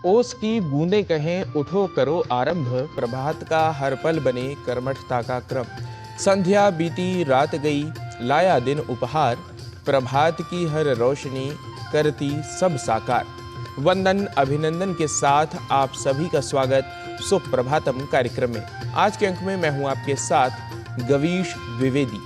ओस की बूंदें कहें उठो करो आरंभ, प्रभात का हर पल बने कर्मठता का क्रम। संध्या बीती रात गई लाया दिन उपहार, प्रभात की हर रोशनी करती सब साकार। वंदन अभिनंदन के साथ आप सभी का स्वागत सुप्रभातम कार्यक्रम में। आज के अंक में मैं हूं आपके साथ गवीश द्विवेदी।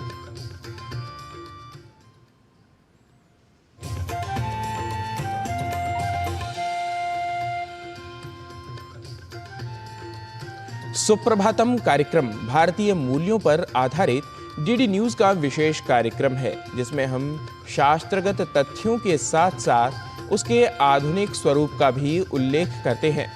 सुप्रभातम कार्यक्रम भारतीय मूल्यों पर आधारित डीडी न्यूज का विशेष कार्यक्रम है, जिसमें हम शास्त्रगत तथ्यों के साथ साथ उसके आधुनिक स्वरूप का भी उल्लेख करते हैं।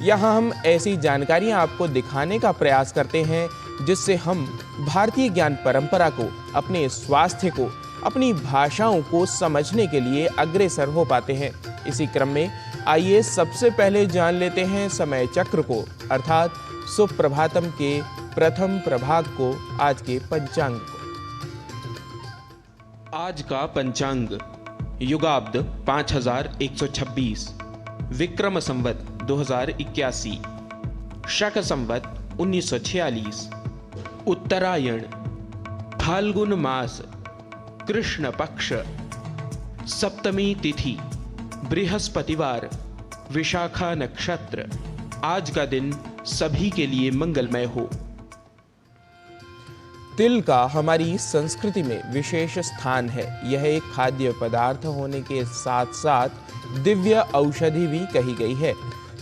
यहाँ हम ऐसी जानकारियाँ आपको दिखाने का प्रयास करते हैं जिससे हम भारतीय ज्ञान परंपरा को, अपने स्वास्थ्य को, अपनी भाषाओं को समझने के लिए अग्रसर हो पाते हैं। इसी क्रम में आइए सबसे पहले जान लेते हैं समय चक्र को, अर्थात सुप्रभातम के प्रथम प्रभाग को, आज के पंचांग को। आज का पंचांग युगाब्द 5126, विक्रम संवत 2081, शक संवत 1946, उत्तरायण, फाल्गुन मास, कृष्ण पक्ष, सप्तमी तिथि, बृहस्पतिवार, विशाखा नक्षत्र। आज का दिन सभी के लिए मंगलमय हो। तिल का हमारी संस्कृति में विशेष स्थान है। यह एक खाद्य पदार्थ होने के साथ साथ दिव्य औषधि भी कही गई है।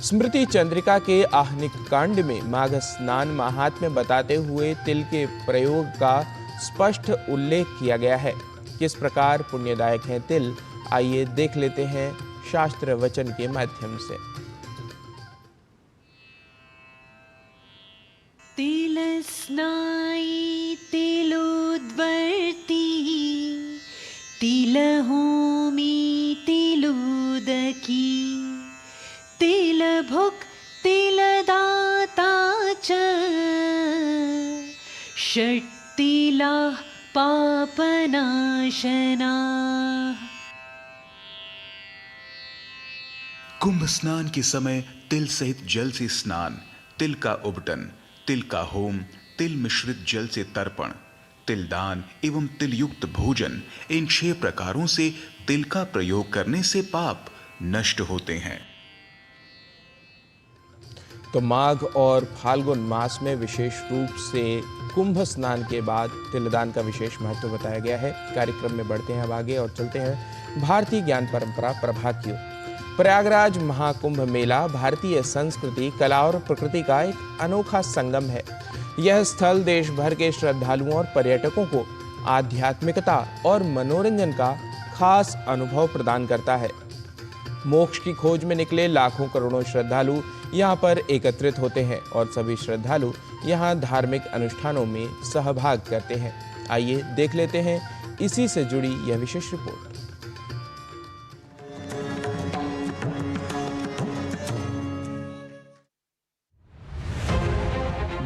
स्मृति चंद्रिका के आहनिक कांड में माघ स्नान महात्म्य बताते हुए तिल के प्रयोग का स्पष्ट उल्लेख किया गया है। किस प्रकार पुण्यदायक है तिल, आइए देख लेते हैं शास्त्र वचन के माध्यम से। तिलस्नायि तिलोद्वर्ती, तिलहोमी तिलोदकी, तिलभुक् तिलदाता च, षट्तिलाः पापनाशनाः। कुंभ स्नान के समय तिल सहित जल से स्नान, तिल का उबटन, तिल का होम, तिल मिश्रित जल से तर्पण, तिल दान एवं तिल युक्त भोजन, इन 6 प्रकारों से तिल का प्रयोग करने से पाप नष्ट होते हैं। तो माघ और फाल्गुन मास में विशेष रूप से कुंभ स्नान के बाद तिलदान का विशेष महत्व बताया गया है। कार्यक्रम में बढ़ते हैं अब आगे और चलते हैं भारतीय ज्ञान परंपरा प्रभाग की ओर। प्रयागराज महाकुंभ मेला भारतीय संस्कृति, कला और प्रकृति का एक अनोखा संगम है। यह स्थल देश भर के श्रद्धालुओं और पर्यटकों को आध्यात्मिकता और मनोरंजन का खास अनुभव प्रदान करता है। मोक्ष की खोज में निकले लाखों करोड़ों श्रद्धालु यहाँ पर एकत्रित होते हैं और सभी श्रद्धालु यहाँ धार्मिक अनुष्ठानों में सहभाग करते हैं। आइए देख लेते हैं इसी से जुड़ी यह विशेष रिपोर्ट।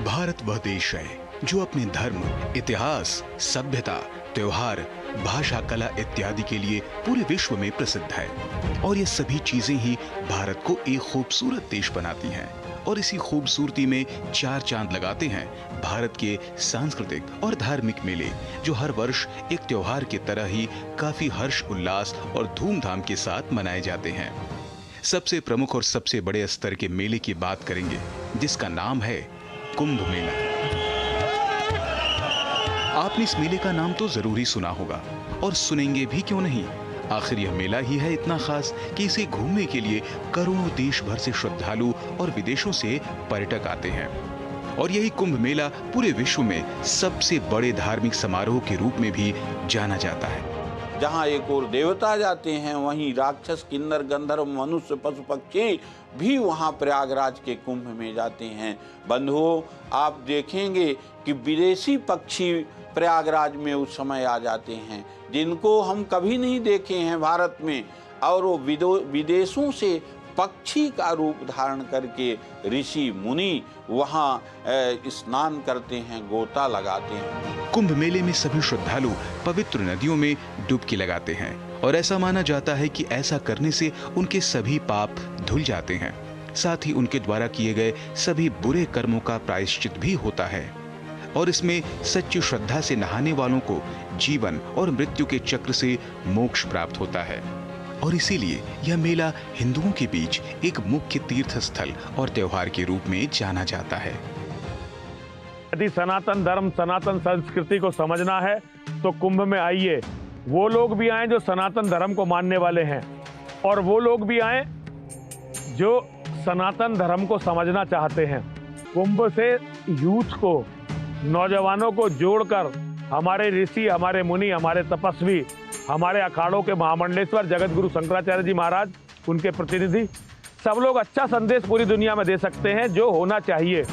भारत वह देश है जो अपने धर्म, इतिहास, सभ्यता, त्योहार, भाषा, कला इत्यादि के लिए पूरे विश्व में प्रसिद्ध है। और ये सभी चीजें ही भारत को एक खूबसूरत देश बनाती हैं। और इसी खूबसूरती में 4 चांद लगाते हैं भारत के सांस्कृतिक और धार्मिक मेले, जो हर वर्ष एक त्योहार की तरह ही काफी हर्ष उल्लास और धूमधाम के साथ मनाए जाते हैं। सबसे प्रमुख और सबसे बड़े स्तर के मेले की बात करेंगे, जिसका नाम है कुंभ मेला। आपने इस मेले का नाम तो जरूर ही सुना होगा, और सुनेंगे भी क्यों नहीं। आखिर यह मेला ही है इतना खास कि इसे घूमने के लिए करोड़ों देश भर से श्रद्धालु और विदेशों से पर्यटक आते हैं। और यही कुंभ मेला पूरे विश्व में सबसे बड़े धार्मिक समारोह के रूप में भी जाना जाता है। जहाँ एक और देवता जाते हैं, वहीं राक्षस, किन्नर, गंधर्व, मनुष्य, पशु पक्षी भी वहाँ प्रयागराज के कुंभ में जाते हैं। बंधुओं, आप देखेंगे कि विदेशी पक्षी प्रयागराज में उस समय आ जाते हैं, जिनको हम कभी नहीं देखे हैं भारत में, और वो विदेशों से पक्षी का रूप धारण करके ऋषि मुनि वहाँ स्नान करते हैं, गोता लगाते हैं। कुंभ मेले में सभी श्रद्धालु पवित्र नदियों में डुबकी लगाते हैं और ऐसा माना जाता है कि ऐसा करने से उनके सभी पाप धुल जाते हैं। साथ ही उनके द्वारा किए गए सभी बुरे कर्मों का प्रायश्चित भी होता है और इसमें सच्ची श्रद्धा से नहाने वालों को जीवन और मृत्यु के चक्र से मोक्ष प्राप्त होता है। और इसीलिए यह मेला हिंदुओं के बीच एक मुख्य तीर्थ स्थल और त्योहार के रूप में जाना जाता है। यदि सनातन धर्म सनातन संस्कृति को समझना है तो कुंभ में आइए। वो लोग भी आए जो सनातन धर्म को मानने वाले हैं और वो लोग भी आए जो सनातन धर्म को समझना चाहते हैं। कुंभ से यूथ को, नौजवानों को जोड़कर हमारे ऋषि, हमारे मुनि, हमारे तपस्वी, हमारे अखाड़ों के महामंडलेश्वर जगत गुरु शंकराचार्य जी महाराज, उनके प्रतिनिधि, सब लोग अच्छा संदेश पूरी दुनिया में दे सकते हैं जो होना चाहिए।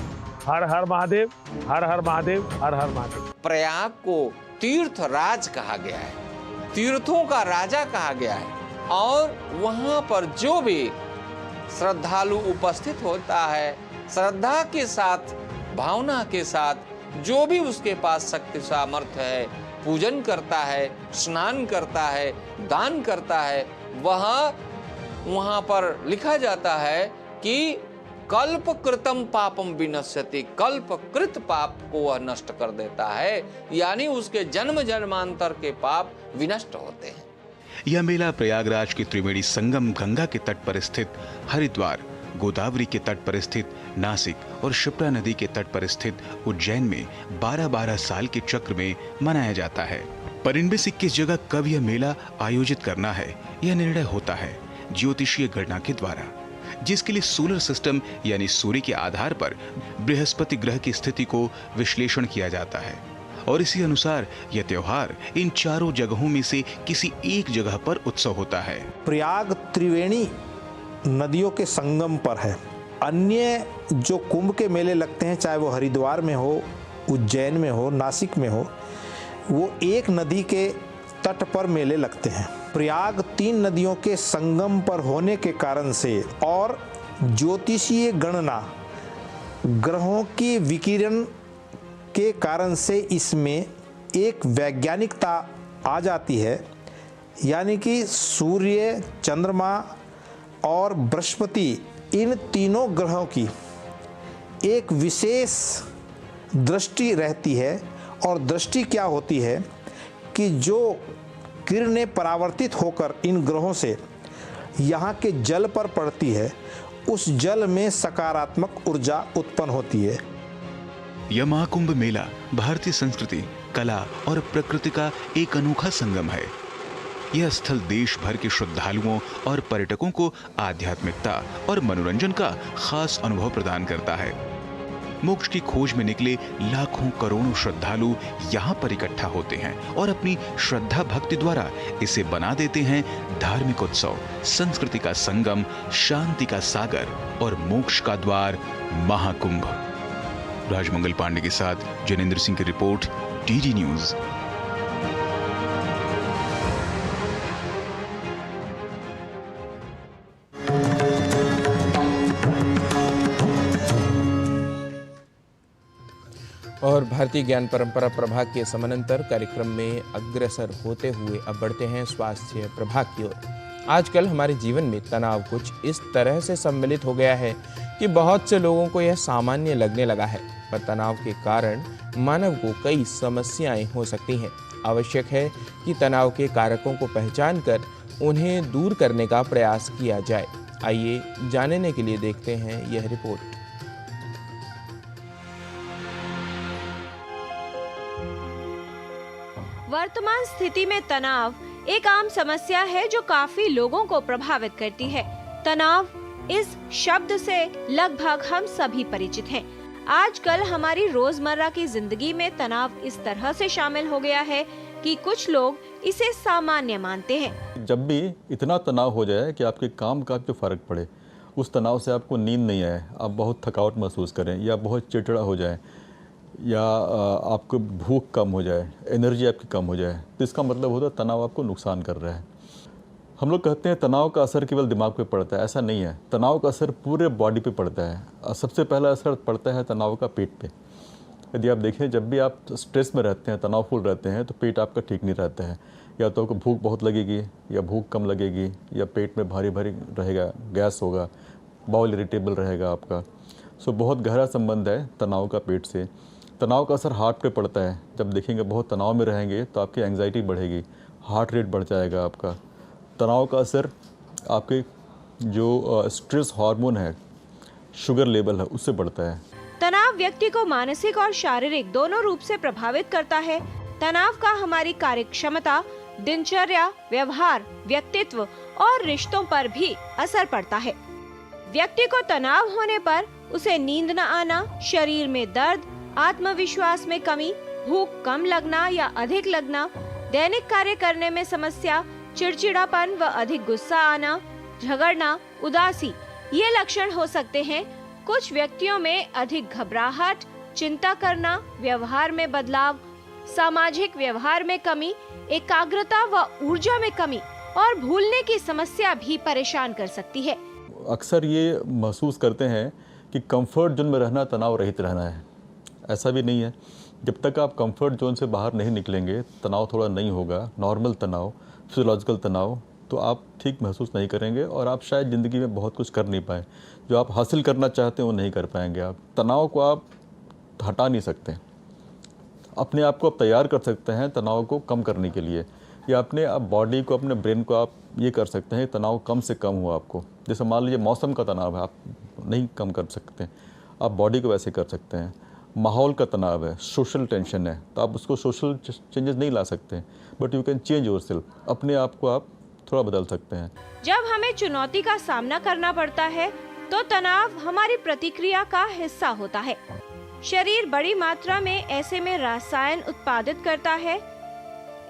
हर हर महादेव, हर हर महादेव, हर हर महादेव। प्रयाग को तीर्थ राज कहा गया है, तीर्थों का राजा कहा गया है और वहां पर जो भी श्रद्धालु उपस्थित होता है, श्रद्धा के साथ, भावना के साथ, जो भी उसके पास शक्ति सामर्थ्य है, पूजन करता है, स्नान करता है, दान करता है, वहां पर लिखा जाता है कि कल्प कृतम पापम विनश्यति, कल्प कृत पाप को वह नष्ट कर देता है, यानी उसके जन्म जन्मांतर के पाप विनष्ट होते हैं। यह मेला प्रयागराज के त्रिवेणी संगम गंगा के तट पर स्थित हरिद्वार, गोदावरी के तट पर स्थित नासिक और शिप्रा नदी के तट पर स्थित उज्जैन में 12-12 साल के चक्र में मनाया जाता है। पर इनमें से किस जगह कब यह मेला आयोजित करना है, यह निर्णय होता है ज्योतिषीय गणना के द्वारा, जिसके लिए सोलर सिस्टम यानी सूर्य के आधार पर बृहस्पति ग्रह की स्थिति को विश्लेषण किया जाता है और इसी अनुसार यह त्योहार इन चारों जगहों में से किसी एक जगह पर उत्सव होता है। प्रयाग त्रिवेणी नदियों के संगम पर है। अन्य जो कुंभ के मेले लगते हैं, चाहे वो हरिद्वार में हो, उज्जैन में हो, नासिक में हो, वो एक नदी के तट पर मेले लगते हैं। प्रयाग 3 नदियों के संगम पर होने के कारण से और ज्योतिषीय गणना ग्रहों की विकिरण के कारण से इसमें एक वैज्ञानिकता आ जाती है, यानी कि सूर्य, चंद्रमा और बृहस्पति, इन तीनों ग्रहों की एक विशेष दृष्टि रहती है। और दृष्टि क्या होती है कि जो किरणें परावर्तित होकर इन ग्रहों से यहाँ के जल पर पड़ती है, उस जल में सकारात्मक ऊर्जा उत्पन्न होती है। यह महाकुंभ मेला भारतीय संस्कृति, कला और प्रकृति का एक अनोखा संगम है। यह स्थल देश भर के श्रद्धालुओं और पर्यटकों को आध्यात्मिकता और मनोरंजन का खास अनुभव प्रदान करता है। मोक्ष की खोज में निकले लाखों करोड़ों श्रद्धालु यहाँ पर इकट्ठा होते हैं और अपनी श्रद्धा भक्ति द्वारा इसे बना देते हैं धार्मिक उत्सव, संस्कृति का संगम, शांति का सागर और मोक्ष का द्वार महाकुंभ। राजमंगल पांडे के साथ जनेंद्र सिंह की रिपोर्ट, डीडी न्यूज। और भारतीय ज्ञान परंपरा प्रभाग के समानांतर कार्यक्रम में अग्रसर होते हुए अब बढ़ते हैं स्वास्थ्य प्रभाग की ओर। आजकल हमारे जीवन में तनाव कुछ इस तरह से सम्मिलित हो गया है कि बहुत से लोगों को यह सामान्य लगने लगा है, पर तनाव के कारण मानव को कई समस्याएं हो सकती हैं। आवश्यक है कि तनाव के कारकों को पहचान कर उन्हें दूर करने का प्रयास किया जाए। आइए जानने के लिए देखते हैं यह रिपोर्ट। वर्तमान स्थिति में तनाव एक आम समस्या है जो काफी लोगों को प्रभावित करती है। तनाव इस शब्द से लगभग हम सभी परिचित हैं। आजकल हमारी रोजमर्रा की जिंदगी में तनाव इस तरह से शामिल हो गया है कि कुछ लोग इसे सामान्य मानते हैं। जब भी इतना तनाव हो जाए कि आपके काम का जो फर्क पड़े, उस तनाव से आपको नींद नहीं आए, आप बहुत थकावट महसूस करें या बहुत चिड़चिड़ा हो जाए या आपको भूख कम हो जाए, एनर्जी आपकी कम हो जाए, तो इसका मतलब होता है तनाव आपको नुकसान कर रहा है। हम लोग कहते हैं तनाव का असर केवल दिमाग पे पड़ता है, ऐसा नहीं है। तनाव का असर पूरे बॉडी पे पड़ता है। सबसे पहला असर पड़ता है तनाव का पेट पे। यदि आप देखें, जब भी आप स्ट्रेस में रहते हैं, तनावफुल रहते हैं, तो पेट आपका ठीक नहीं रहता है। या तो आपको भूख बहुत लगेगी या भूख कम लगेगी या पेट में भारी भारी रहेगा, गैस होगा, बाउल इरिटेबल रहेगा आपका। सो बहुत गहरा संबंध है तनाव का पेट से। तनाव का असर हार्ट पे पड़ता है। जब देखेंगे बहुत तनाव में रहेंगे तो आपकी एंग्जाइटी बढ़ेगी, हार्ट रेट बढ़ जाएगा आपका। तनाव का असर आपके जो स्ट्रेस हार्मोन है, शुगर लेवल है, उससे बढ़ता है। तनाव व्यक्ति को मानसिक और शारीरिक दोनों रूप से प्रभावित करता है। तनाव का हमारी कार्यक्षमता, दिनचर्या, व्यवहार, व्यक्तित्व और रिश्तों पर भी असर पड़ता है। व्यक्ति को तनाव होने पर उसे नींद न आना, शरीर में दर्द, आत्मविश्वास में कमी, भूख कम लगना या अधिक लगना, दैनिक कार्य करने में समस्या, चिड़चिड़ापन व अधिक गुस्सा आना, झगड़ना, उदासी ये लक्षण हो सकते हैं। कुछ व्यक्तियों में अधिक घबराहट, चिंता करना, व्यवहार में बदलाव, सामाजिक व्यवहार में कमी, एकाग्रता व ऊर्जा में कमी और भूलने की समस्या भी परेशान कर सकती है। अक्सर ये महसूस करते हैं कि कंफर्ट जोन में रहना तनाव रहित रहना है। ऐसा भी नहीं है। जब तक आप कंफर्ट जोन से बाहर नहीं निकलेंगे, तनाव थोड़ा नहीं होगा, नॉर्मल तनाव, फिजियोलॉजिकल तनाव, तो आप ठीक महसूस नहीं करेंगे और आप शायद ज़िंदगी में बहुत कुछ कर नहीं पाए। जो आप हासिल करना चाहते हैं वो नहीं कर पाएंगे। आप तनाव को आप हटा नहीं सकते। अपने आप को आप तैयार कर सकते हैं तनाव को कम करने के लिए, या अपने आप बॉडी को, अपने ब्रेन को आप ये कर सकते हैं तनाव कम से कम हो आपको। जैसे मान लीजिए मौसम का तनाव है, आप नहीं कम कर सकते, आप बॉडी को वैसे कर सकते हैं। माहौल का तनाव है, सोशल टेंशन है, तो आप उसको सोशल चेंजेस नहीं ला सकते, but you can change yourself. अपने आप को आप थोड़ा बदल सकते हैं। जब हमें चुनौती का सामना करना पड़ता है तो तनाव हमारी प्रतिक्रिया का हिस्सा होता है। शरीर बड़ी मात्रा में ऐसे में रसायन उत्पादित करता है।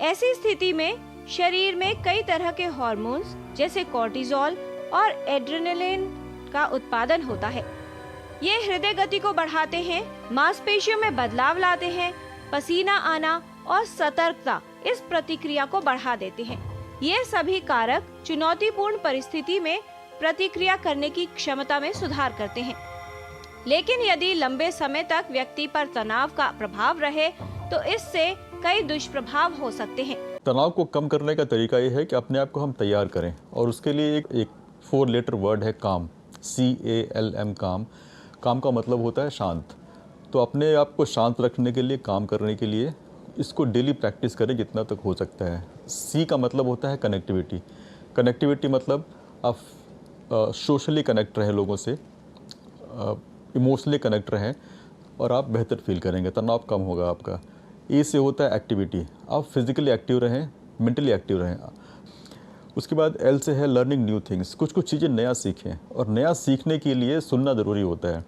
ऐसी स्थिति में शरीर में कई तरह के हार्मोन्स जैसे कोर्टिसोल और एड्रेनलिन का उत्पादन होता है। ये हृदय गति को बढ़ाते हैं, मांसपेशियों में बदलाव लाते हैं, पसीना आना और सतर्कता इस प्रतिक्रिया को बढ़ा देते हैं। ये सभी कारक चुनौतीपूर्ण परिस्थिति में प्रतिक्रिया करने की क्षमता में सुधार करते हैं। लेकिन यदि लंबे समय तक व्यक्ति पर तनाव का प्रभाव रहे तो इससे कई दुष्प्रभाव हो सकते हैं। तनाव को कम करने का तरीका ये है कि अपने आप को हम तैयार करें, और उसके लिए एक 4 लेटर वर्ड है काम, CALM, काम। काम का मतलब होता है शांत। तो अपने आप को शांत रखने के लिए, काम करने के लिए इसको डेली प्रैक्टिस करें जितना तक हो सकता है। C का मतलब होता है कनेक्टिविटी। कनेक्टिविटी मतलब आप सोशली कनेक्ट रहें लोगों से, इमोशनली कनेक्ट रहें और आप बेहतर फील करेंगे, तनाव कम होगा आपका। A से होता है एक्टिविटी, आप फिजिकली एक्टिव रहें, मेंटली एक्टिव रहें। उसके बाद L से है लर्निंग न्यू थिंग्स, कुछ चीज़ें नया सीखें, और नया सीखने के लिए सुनना ज़रूरी होता है।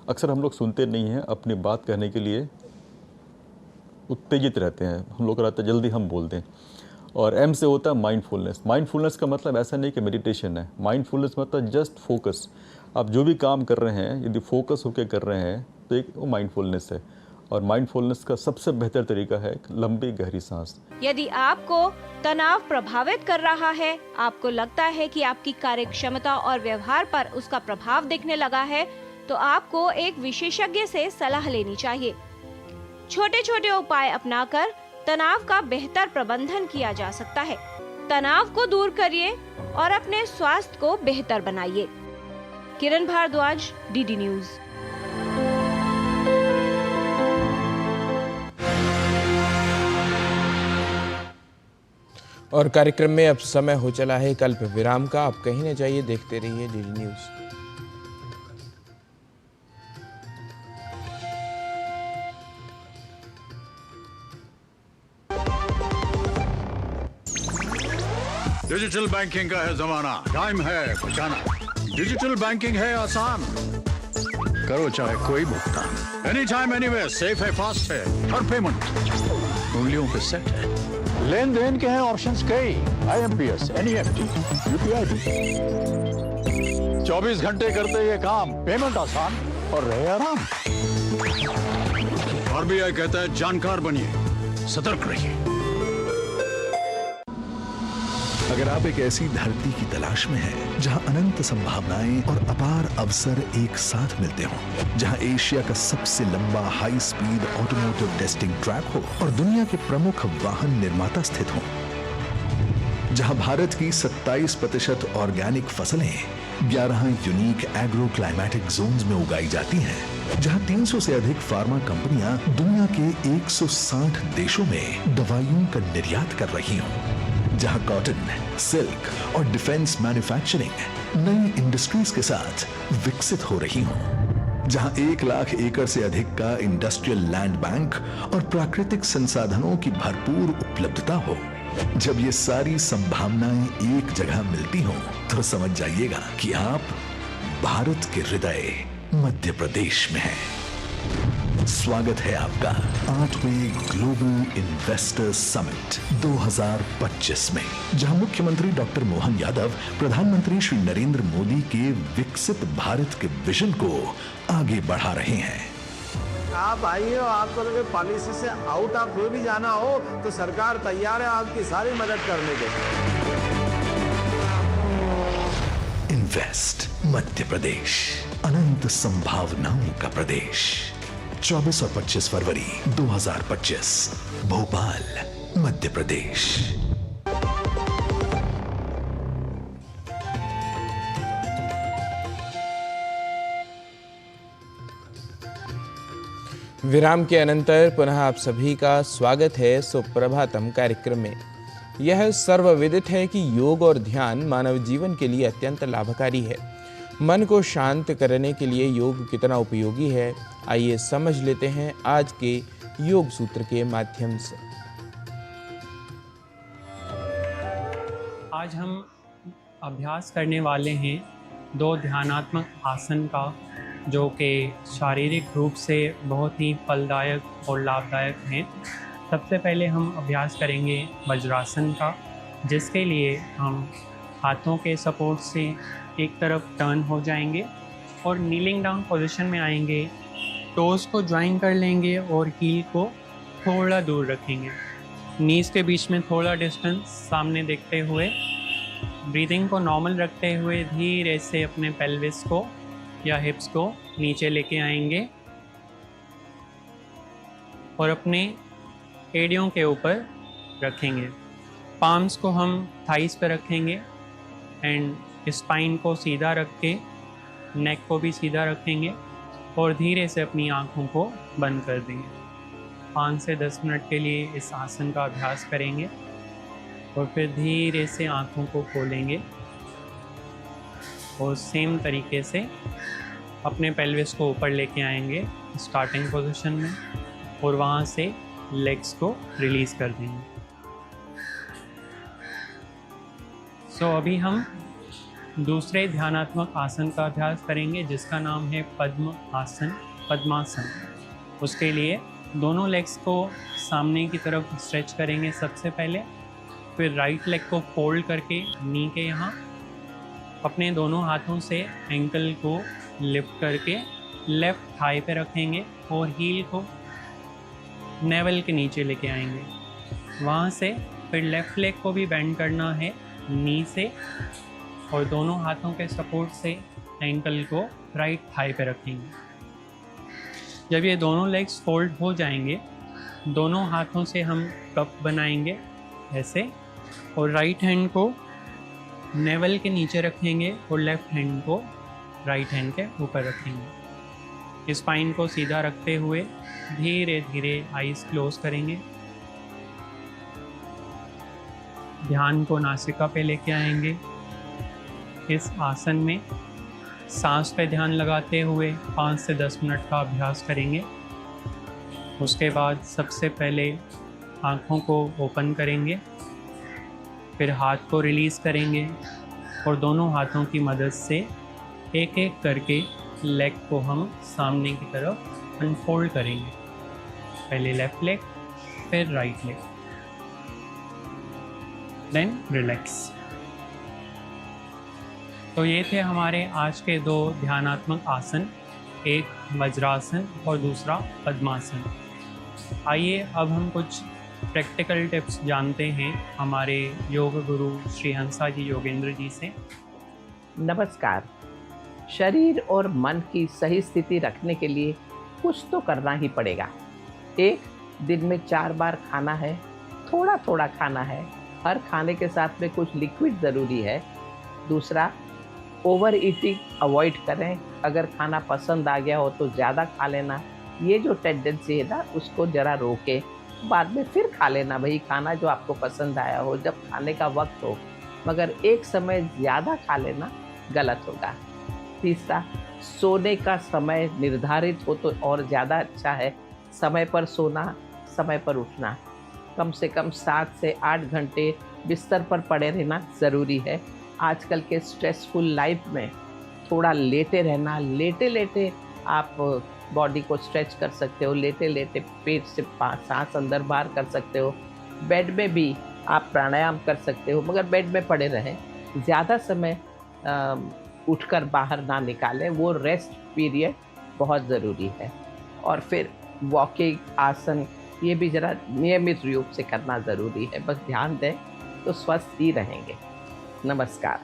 अक्सर हम लोग सुनते नहीं हैं, अपनी बात कहने के लिए उत्तेजित रहते हैं, हम लोग रहते हैं जल्दी हम बोलते हैं। और M से होता है माइंडफुलनेस। माइंडफुलनेस का मतलब ऐसा नहीं कि मेडिटेशन है, माइंडफुलनेस मतलब जस्ट फोकस। आप जो भी काम कर रहे हैं यदि फोकस होकर कर रहे हैं तो एक वो माइंडफुलनेस है। और माइंडफुलनेस का सबसे बेहतर तरीका है लंबी गहरी सांस। यदि आपको तनाव प्रभावित कर रहा है, आपको लगता है कि आपकी कार्यक्षमता और व्यवहार पर उसका प्रभाव दिखने लगा है, तो आपको एक विशेषज्ञ से सलाह लेनी चाहिए। छोटे छोटे उपाय अपनाकर तनाव का बेहतर प्रबंधन किया जा सकता है। तनाव को दूर करिए और अपने स्वास्थ्य को बेहतर बनाइए। किरण भारद्वाज, DD न्यूज। और कार्यक्रम में अब समय हो चला है कल्प विराम का। आप कहीं न जाइए, देखते रहिए DD न्यूज। डिजिटल बैंकिंग का है जमाना, टाइम है बचाना। डिजिटल बैंकिंग है आसान, करो चाहे कोई भुगतान, एनी टाइम एनीवेयर, सेफ है, फास्ट है, हर पेमेंट उंगलियों पे सेट है। लेन देन के हैं ऑप्शंस कई, IMPS, NEFT, UPI भी। 24 घंटे करते ये काम, पेमेंट आसान और रहे आराम। RBI कहता है जानकार बनिए, सतर्क रहिए। अगर आप एक ऐसी धरती की तलाश में हैं जहां अनंत संभावनाएं और अपार अवसर एक साथ मिलते हों, जहां एशिया का सबसे लंबा high speed automotive testing track हो और दुनिया के प्रमुख वाहन निर्माता स्थित हों, जहां भारत की 27% ऑर्गेनिक फसलें 11 यूनिक एग्रो क्लाइमेटिक जोन्स में उगाई जाती हैं, जहां 300 से अधिक फार्मा कंपनियां दुनिया के 160 देशों में दवाइयों का निर्यात कर रही हों, जहां कॉटन, सिल्क और डिफेंस मैन्युफैक्चरिंग नई इंडस्ट्रीज के साथ विकसित हो रही हों, जहां 1 लाख एकड़ से अधिक का इंडस्ट्रियल लैंड बैंक और प्राकृतिक संसाधनों की भरपूर उपलब्धता हो। जब ये सारी संभावनाएं एक जगह मिलती हों, तो समझ जाइएगा कि आप भारत के हृदय मध्य प्रदेश में हैं। स्वागत है आपका 8वें ग्लोबल इन्वेस्टर्स समिट 2025 में, जहां मुख्यमंत्री डॉक्टर मोहन यादव प्रधानमंत्री श्री नरेंद्र मोदी के विकसित भारत के विजन को आगे बढ़ा रहे हैं। आप आइए और आपको अगर पॉलिसी से आउट ऑफ वे भी जाना हो तो सरकार तैयार है आपकी सारी मदद करने के लिए। इन्वेस्ट मध्य प्रदेश, अनंत संभावनाओं का प्रदेश। 24 और 25 फरवरी 2025, भोपाल, मध्य प्रदेश। विराम के अनंतर पुनः आप सभी का स्वागत है सुप्रभातम कार्यक्रम में। यह सर्वविदित है कि योग और ध्यान मानव जीवन के लिए अत्यंत लाभकारी है। मन को शांत करने के लिए योग कितना उपयोगी है, आइए समझ लेते हैं आज के योग सूत्र के माध्यम से। आज हम अभ्यास करने वाले हैं 2 ध्यानात्मक आसन का, जो कि शारीरिक रूप से बहुत ही फलदायक और लाभदायक हैं। सबसे पहले हम अभ्यास करेंगे वज्रासन का, जिसके लिए हम हाथों के सपोर्ट से एक तरफ टर्न हो जाएंगे और नीलिंग डाउन पोजीशन में आएंगे। टोज़ को ज्वाइन कर लेंगे और हील को थोड़ा दूर रखेंगे। नीज़ के बीच में थोड़ा डिस्टेंस सामने देखते हुए, ब्रीदिंग को नॉर्मल रखते हुए धीरे से अपने पेल्विस को या हिप्स को नीचे लेके आएंगे और अपने एड़ियों के ऊपर रखेंगे। पाम्स को हम थाइस पे रखेंगे एंड स्पाइन को सीधा रख के नेक को भी सीधा रखेंगे और धीरे से अपनी आँखों को बंद कर देंगे। 5 से 10 मिनट के लिए इस आसन का अभ्यास करेंगे और फिर धीरे से आँखों को खोलेंगे और सेम तरीके से अपने पेल्विस को ऊपर लेके आएंगे स्टार्टिंग पोजीशन में और वहाँ से लेग्स को रिलीज़ कर देंगे। सो अभी हम दूसरे ध्यानात्मक आसन का अभ्यास करेंगे, जिसका नाम है पद्म आसन, पद्मासन। उसके लिए दोनों लेग्स को सामने की तरफ स्ट्रेच करेंगे सबसे पहले, फिर राइट लेग को फोल्ड करके नी के यहाँ अपने दोनों हाथों से एंकल को लिफ्ट करके लेफ्ट थाई पे रखेंगे और हील को नेवल के नीचे लेके आएंगे। वहाँ से फिर लेफ्ट लेग को भी बेंड करना है नी से और दोनों हाथों के सपोर्ट से एंकल को राइट थाई पे रखेंगे। जब ये दोनों लेग्स फोल्ड हो जाएंगे, दोनों हाथों से हम कप बनाएंगे ऐसे और राइट हैंड को नेवल के नीचे रखेंगे और लेफ्ट हैंड को राइट हैंड के ऊपर रखेंगे। स्पाइन को सीधा रखते हुए धीरे धीरे आईज क्लोज करेंगे। ध्यान को नासिका पे लेके आएंगे। इस आसन में सांस पे ध्यान लगाते हुए 5 से 10 मिनट का अभ्यास करेंगे। उसके बाद सबसे पहले आँखों को ओपन करेंगे, फिर हाथ को रिलीज़ करेंगे और दोनों हाथों की मदद से एक एक करके लेग को हम सामने की तरफ अनफोल्ड करेंगे। पहले लेफ्ट लेग, फिर राइट लेग, देन रिलैक्स। तो ये थे हमारे आज के 2 ध्यानात्मक आसन, एक वज्रासन और दूसरा पद्मासन। आइए अब हम कुछ प्रैक्टिकल टिप्स जानते हैं हमारे योग गुरु श्री हंसा जी योगेंद्र जी से। नमस्कार। शरीर और मन की सही स्थिति रखने के लिए कुछ तो करना ही पड़ेगा। एक दिन में 4 बार खाना है, थोड़ा थोड़ा खाना है, हर खाने के साथ में कुछ लिक्विड ज़रूरी है। दूसरा, ओवर ईटिंग अवॉइड करें। अगर खाना पसंद आ गया हो तो ज़्यादा खा लेना, ये जो टेंडेंसी है ना उसको ज़रा रोके, बाद में फिर खा लेना वही खाना जो आपको पसंद आया हो जब खाने का वक्त हो, मगर एक समय ज़्यादा खा लेना गलत होगा। तीसरा, सोने का समय निर्धारित हो तो और ज़्यादा अच्छा है। समय पर सोना, समय पर उठना, कम से कम 7 से 8 घंटे बिस्तर पर पड़े रहना ज़रूरी है। आजकल के स्ट्रेसफुल लाइफ में थोड़ा लेटे रहना, लेटे लेटे आप बॉडी को स्ट्रेच कर सकते हो, लेटे लेटे पेट से सांस अंदर बाहर कर सकते हो। बेड में भी आप प्राणायाम कर सकते हो, मगर बेड में पड़े रहें, ज़्यादा समय उठकर बाहर ना निकालें, वो रेस्ट पीरियड बहुत ज़रूरी है। और फिर वॉकिंग, आसन, ये भी ज़रा नियमित रूप से करना ज़रूरी है। बस ध्यान दें तो स्वस्थ ही रहेंगे। नमस्कार।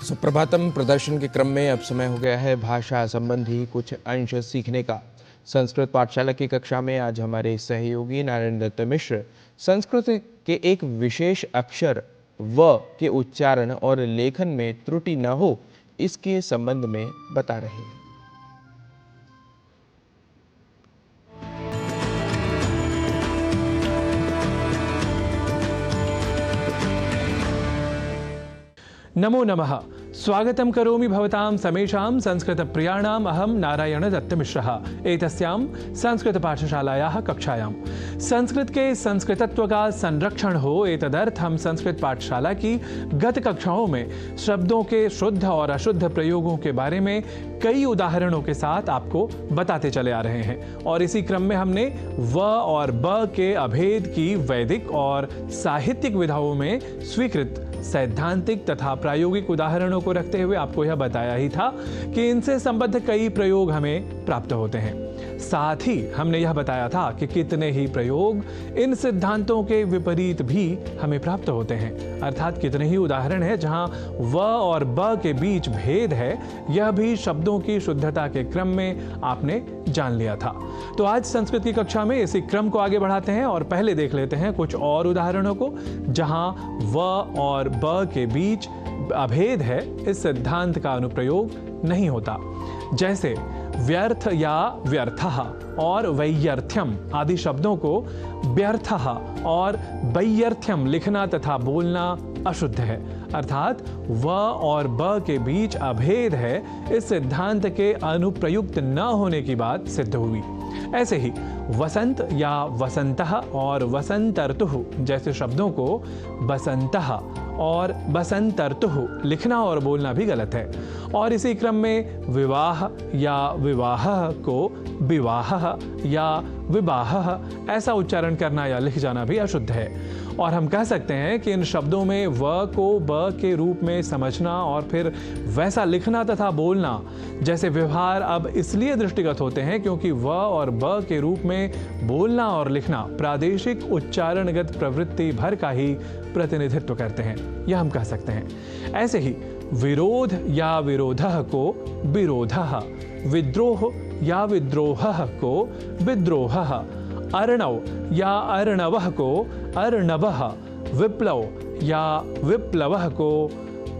सुप्रभातम प्रदर्शन के क्रम में अब समय हो गया है भाषा संबंधी कुछ अंश सीखने का। संस्कृत पाठशाला की कक्षा में आज हमारे सहयोगी नारायण दत्त मिश्र संस्कृत के एक विशेष अक्षर व के उच्चारण और लेखन में त्रुटि न हो इसके संबंध में बता रहे हैं। नमो नमः। स्वागतं करोमि भवतां समेषां संस्कृतप्रियाणाम् अहं नारायण दत्तमिश्रः एतस्यां संस्कृतपाठशालायाः कक्षायां। संस्कृत के संस्कृतत्व का संरक्षण हो एतदर्थ हम संस्कृत पाठशाला की गत कक्षाओं में शब्दों के शुद्ध और अशुद्ध प्रयोगों के बारे में कई उदाहरणों के साथ आपको बताते चले आ रहे हैं और इसी क्रम में हमने व और ब के अभेद की वैदिक और साहित्यिक विधाओं में स्वीकृत सैद्धांतिक तथा प्रायोगिक उदाहरणों को रखते हुए आपको यह बताया ही था कि इनसे संबद्ध कई प्रयोग हमें प्राप्त होते हैं। साथ ही हमने यह बताया था कि कितने ही प्रयोग इन सिद्धांतों के विपरीत भी हमें प्राप्त होते हैं, अर्थात कितने ही उदाहरण हैं जहां व और ब के बीच भेद है, यह भी शब्दों की शुद्धता के क्रम में आपने जान लिया था। तो आज संस्कृत की कक्षा में इसी क्रम को आगे बढ़ाते हैं और पहले देख लेते हैं कुछ और उदाहरणों को जहां व और ब के बीच अभेद है, इस सिद्धांत का अनुप्रयोग नहीं होता। जैसे व्यर्थ या व्यर्थः और वैयर्थ्यम आदि शब्दों को व्यर्थः और वैयर्थ्यम लिखना तथा बोलना अशुद्ध है, अर्थात व और ब के बीच अभेद है, इस सिद्धांत के अनुप्रयुक्त न होने की बात सिद्ध हुई। ऐसे ही वसंत या वसंतः और वसंतर्तुः जैसे शब्दों को बसंतः और बसंतर्तुः लिखना और बोलना भी गलत है। और इसी क्रम में विवाह या विवाहः को विवाहः या विवाहः ऐसा उच्चारण करना या लिख जाना भी अशुद्ध है। और हम कह सकते हैं कि इन शब्दों में व को ब के रूप में समझना और फिर वैसा लिखना तथा बोलना जैसे व्यवहार अब इसलिए दृष्टिगत होते हैं क्योंकि व और ब के रूप में बोलना और लिखना प्रादेशिक उच्चारणगत प्रवृत्ति भर का ही प्रतिनिधित्व करते हैं, यह हम कह सकते हैं। ऐसे ही विरोध या विरोधः को विरोधः, विद्रोह या विद्रोहः को विद्रोहः, अर्णव या अर्णवः को अर्णवः, विप्लव या विप्लवः को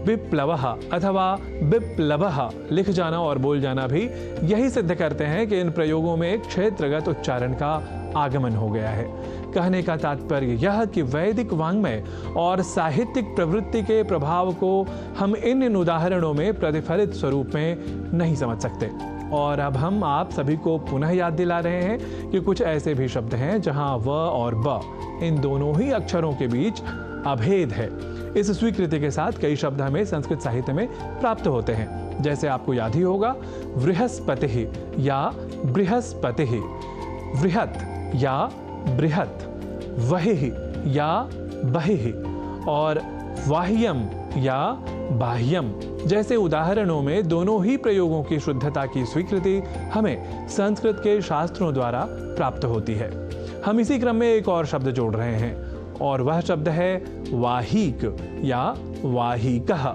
विप्लवः अथवा विप्लवः लिख जाना और बोल जाना भी यही सिद्ध करते हैं कि इन प्रयोगों में क्षेत्रगत उच्चारण का आगमन हो गया है। कहने का तात्पर्य यह कि वैदिक वाङ्मय और साहित्यिक प्रवृत्ति के प्रभाव को हम इन उदाहरणों में प्रतिफलित स्वरूप में नहीं समझ सकते। और अब हम आप सभी को पुनः याद दिला रहे हैं कि कुछ ऐसे भी शब्द हैं जहां व और ब इन दोनों ही अक्षरों के बीच अभेद है। इस स्वीकृति के साथ कई शब्द हमें संस्कृत साहित्य में प्राप्त होते हैं, जैसे आपको याद ही होगा बृहस्पतिः या बृहस्पतिः, बृहत् या बृहत्, वहिः या बहिः और बाह्यम या बाह्यम जैसे उदाहरणों में दोनों ही प्रयोगों की शुद्धता की स्वीकृति हमें संस्कृत के शास्त्रों द्वारा प्राप्त होती है। हम इसी क्रम में एक और शब्द जोड़ रहे हैं और वह शब्द है वाहिक या वाहिकः,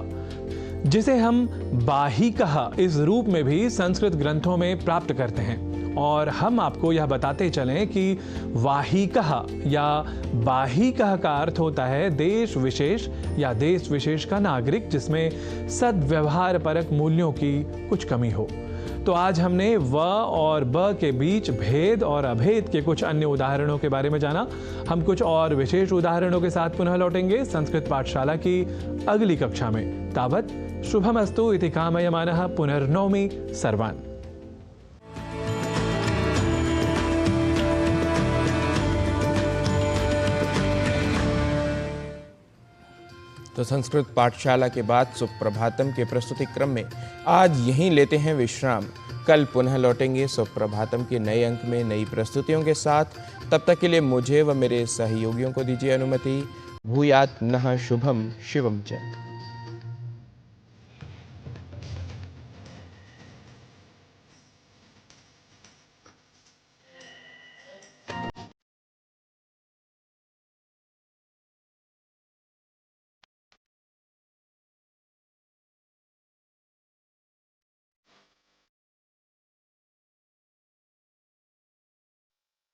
जिसे हम बाहिकः इस रूप में भी संस्कृत ग्रंथों में प्राप्त करते हैं और हम आपको यह बताते चलें कि वाहिकः या बाहिकः का अर्थ होता है देश विशेष या देश विशेष का नागरिक जिसमें सद्व्यवहार परक मूल्यों की कुछ कमी हो। तो आज हमने व और ब के बीच भेद और अभेद के कुछ अन्य उदाहरणों के बारे में जाना। हम कुछ और विशेष उदाहरणों के साथ पुनः लौटेंगे संस्कृत पाठशाला की अगली कक्षा में। तावत् शुभमस्तु इति कामयमानः पुनर्नौमि सर्वान्। तो संस्कृत पाठशाला के बाद सुप्रभातम के प्रस्तुति क्रम में आज यहीं लेते हैं विश्राम। कल पुनः लौटेंगे सुप्रभातम के नए अंक में नई प्रस्तुतियों के साथ। तब तक के लिए मुझे व मेरे सहयोगियों को दीजिए अनुमति। भूयात् नः शुभम शिवम च।